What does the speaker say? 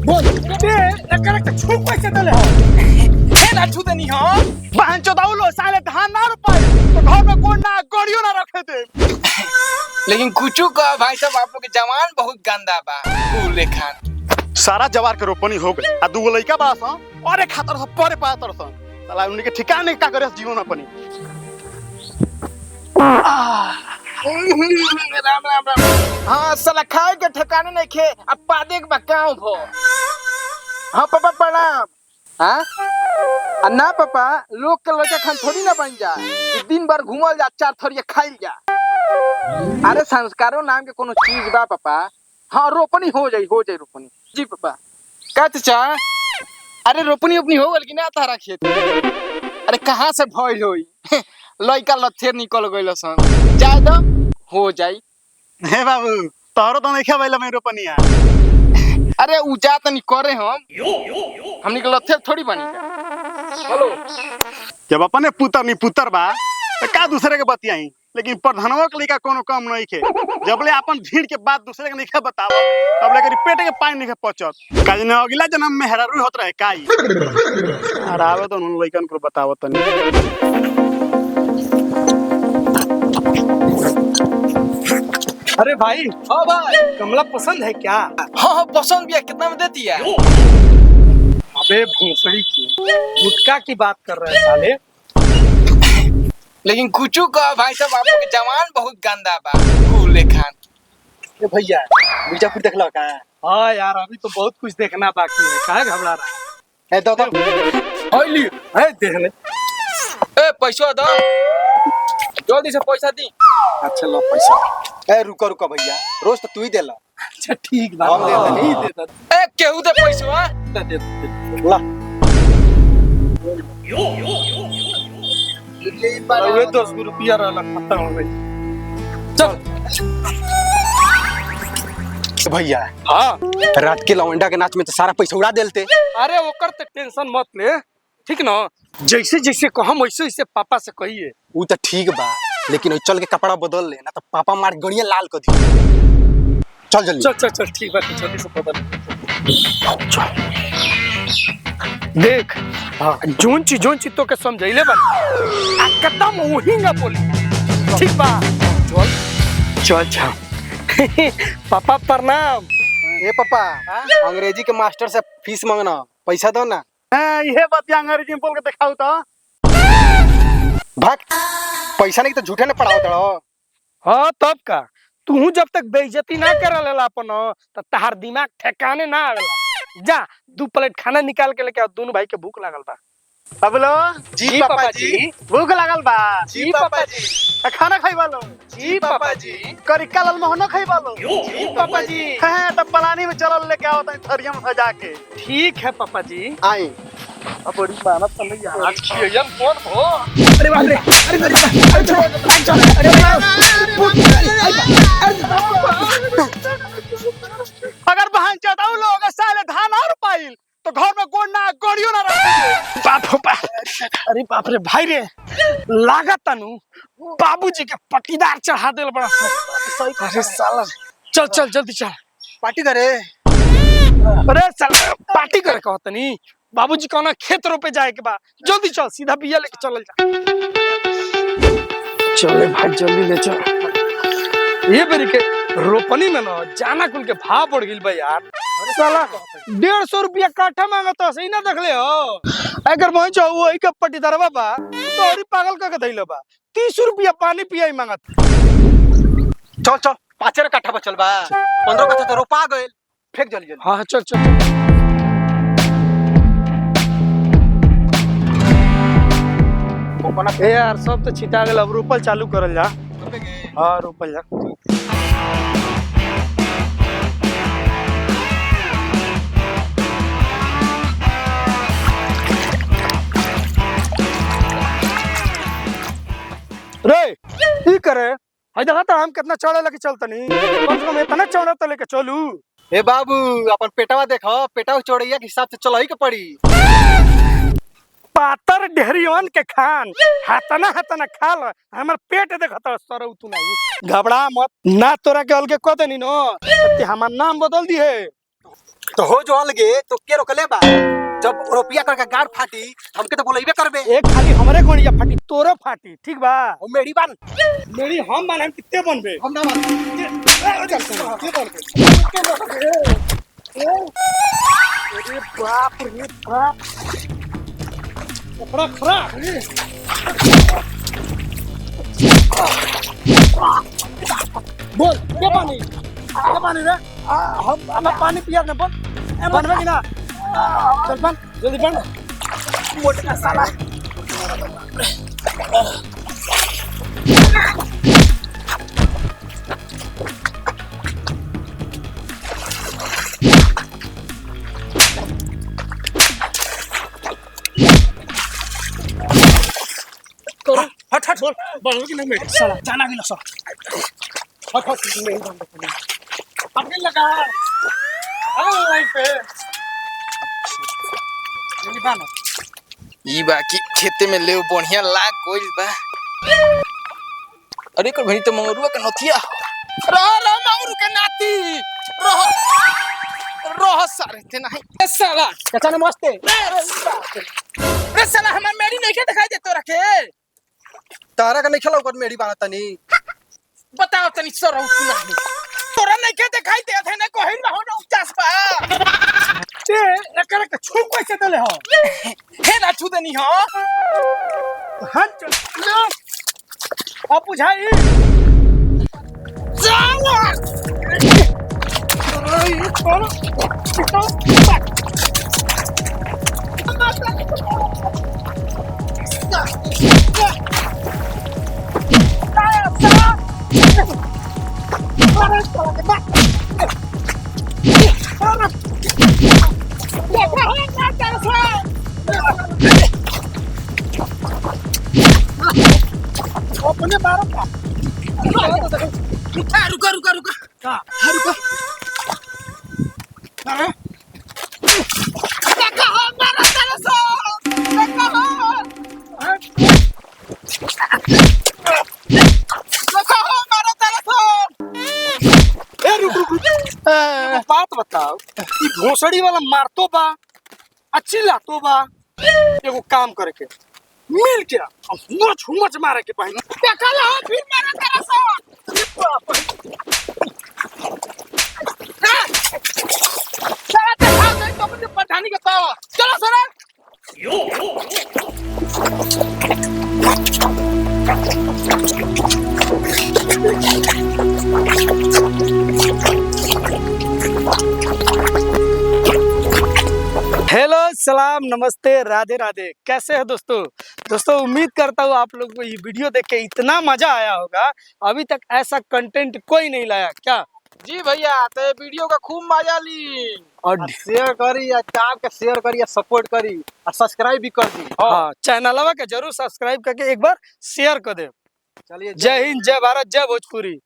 बोल बे एकरा छू कैसे दले हो हे ना छू देनी हो बहन चोदाउलो साले धान ना रोपाई तो घर में कोन ना गड़ियो ना रखे दे। लेकिन कुछ का भाई साहब आप लोग के जवान बहुत गंदा बा फूले खान सारा जवार के रोपनी हो गई आ दूगो लइका बा सा अरे खातर सब परे पातर सा साला उनके ठिकाने का करे जीवन अपनी। राम राम राम। हाँ साला खाए के ठिकाने नहीं खे अब पादे के बकाओ भो। हाँ पापा प्रणाम। हाँ अन्ना पापा लोग के लड़का खान थोड़ी ना बन जा कि दिन भर घूमल जा चार थोड़िया खाइल जा। अरे संस्कारों नाम के कोनो चीज बा पापा। हाँ रोपनी हो जाई रोपनी जी पापा। कहते चा अरे रोपनी अपनी हो गल कि ना तारा खेत। अरे कहाँ से भइल होई लइका लथेर निकल गइल सन जाए दो हो जाई। हे बाबू तोहरो तो नहीं खेबैला में रोपनिया। अरे उजा तनी करे हमनी के लथेर थोड़ी बनी हेलो जब अपने पुतर नहीं पुतर बा तो का दूसरे के बतियाई लेकिन प्रधानवा के लइका कोनो कम नहीं खे जबले अपन भीड़ के बात दूसरे के नहीं बताव तब लेकर पेट के पानी नहीं पचत काज ने अगला जन्म में हेरारू होत रहे काई और आवे तो उन लइकन को बताव तनी। अरे भाई हाँ भाई कमला पसंद है क्या? हाँ पसंद भी है कितना में देती है? अबे भोसड़ी की गुटखा की बात कर रहे हैं साले। लेकिन कुछ का भाई साहब आप लोग के जवान बहुत गंदा बा फूले खान। ए भैया मिर्जापुर देख लो का? हाँ यार अभी तो बहुत कुछ देखना बाकी है काहे घबरा रहा है? ए दो ओइली है देख ले। ए पैसा दो जल्दी से पैसा दी। अच्छा लो पैसा। ए रुको रुको भैया रोज तो तू ही देला। अच्छा ठीक बा हम दे नहीं देता ए केहू दे पैसा दे ला ये 10 रुपया रहला खत्म हो गई। चल भैया हाँ रात के लौंडा के नाच में तो सारा पैसा उड़ा देलते। अरे ओकर तो टेंशन मत ले ठीक ना जैसे जैसे कहम वैसे वैसे पापा से कहिए। वो तो ठीक बा लेकिन चल के कपड़ा बदल ले ना तो पापा मार गड़िया लाल कर दी। चल जल्दी चल चल चल ठीक बा जल्दी से बदल देख। हाँ जोन चीज तो के समझैले बा एकदम वही ना बोली ठीक बा। चल चल चल पापा प्रणाम। ए पापा अंग्रेजी के मास्टर से फीस मांगना पैसा दो ना। ये बतिया अंग्रेजी में बोल के दिखाऊ तो भाग पैसा नहीं तो झूठे ने पढ़ाओ तड़ो। हाँ तब का तू जब तक बेइज्जती ना कर लेला अपन तो तहार दिमाग ठिकाने ना आवेला। जा 2 प्लेट खाना निकाल के लेके आओ दोनों भाई के भूख लागल बा। बबलो जी पापा जी। भूख लागल बा जी पापा जी। खाना खाइबा लो जी पापा जी। करिका लाल मोहन खाइबा लो जी पापा जी। हैं तब पलानी में चलल लेके आओ तनी थरिया में सजा के। ठीक है पापा जी। आई अब बड़ी मेहनत समझ यार आज खियन कौन हो? अरे बाप रे अगर बहन चदाऊ लोग साले धान और पाइल तो घर में कोन ना गड़ियो ना रखे बाप हो बाप। अरे बाप रे भाई रे लागत तनु बाबूजी के पटीदार चढ़ा देल बड़ा। अरे साला चल चल जल्दी चल पार्टी करे। अरे साला पार्टी करे कहतनी बाबूजी कहना खेत रोपे जाए के बा जल्दी चल सीधा बिया लेके चल जा। चले भाई जल्दी ले चल। ये बेरी के रोपनी में ना जाना कुल के भाव बढ़ गइल बा यार। साला 150 रुपया काठा मांगत सही ना देखले हो। अगर मैं चाहू वही के पटीदारवा बा तो और पागल का धइलो बा 30 रुपया पानी पियाई मांगत। चल चल 5 कट्ठा बचल बा 15 कट्ठा तो रोपा गइल फेंक जल्दी जल्दी। हाँ चल चल ए यार सब तो छिटा गेल अब रोपल चालू करल जा। हाँ रोपल जा। रे ई करे हई देखा तो हम कितना चढ़े लेके चलतनी कम से कम इतना चढ़े तो लेके चलू। ए बाबू अपन पेटवा देखो पेटवा चोड़ैया के हिसाब से चलही के पड़ी। पातर डेहरियन के खान हाथना हाथना खा ल हमर पेट देखत सरौ तू नहीं घबरा मत ना तोरा के अलगे कह देनी नो ते हमर नाम बदल दी है तो हो जो अलगे तो के रोकले बा जब रुपया करके गाड़ फाटी हमके तो बोलइबे करबे एक खाली हमरे गोड़िया फाटी तोरो फाटी ठीक बा ओ मेरी बान मेरी हम माने हम कितने बनबे हम ना मान अरे बाप रे बाप खरा खरा बोल क्या पानी रे हम पानी पिया ना बोल बनवे कि ना चल बन जल्दी बन मोटा साला हट हट बोल बनवे कि ना मेरे साला जाना भी ना सो हट हट नहीं बंद पकड़ लगा अरे लाइन पे नहीं बना ई बाकी खेते में ले बढ़िया लाग गइल बा। अरे कर भई तो मंगरुआ के नथिया रह रह मंगरू के नाती रह रह सारे ते नहीं ए साला चाचा नमस्ते रे साला हमार मेरी नहीं के दिखाई दे तोरा के तारा का नहीं खेला ओकर मेरी बात तनी बताओ तनी सर तू नहीं तोरा नहीं के दिखाई दे थे ना कोहिन में हो ना 50 बा ते एकरा के छू कैसे देले हो हे ना छू देनी हो हट अब बुझाई जाला अपने मारो का रुका रुका रुका का रुका हां देखा हो मारा तेरे सो देखा हो देखा हो मारा तेरे सो ए रुक एगो बात बताओ ई भोसड़ी वाला मारतो बा अच्छी लातो बा एगो काम करे के मिल के मुछ मुछ मारे के पाई देखा ला फिर मारा तेरे सो सारा देखा गई तो मुझे पठानी के तो चलो सर हेलो सलाम नमस्ते राधे राधे कैसे है दोस्तों उम्मीद करता हूँ आप लोग को ये वीडियो देख के इतना मजा आया होगा अभी तक ऐसा कंटेंट कोई नहीं लाया क्या जी भैया तो वीडियो का खूब मजा ली और शेयर करी या टाप के शेयर करी या सपोर्ट करी और सब्सक्राइब भी कर दी हाँ चैनलवा के जरूर सब्सक्राइब करके एक बार शेयर कर दे चलिए जय हिंद जय भारत जय भोजपुरी।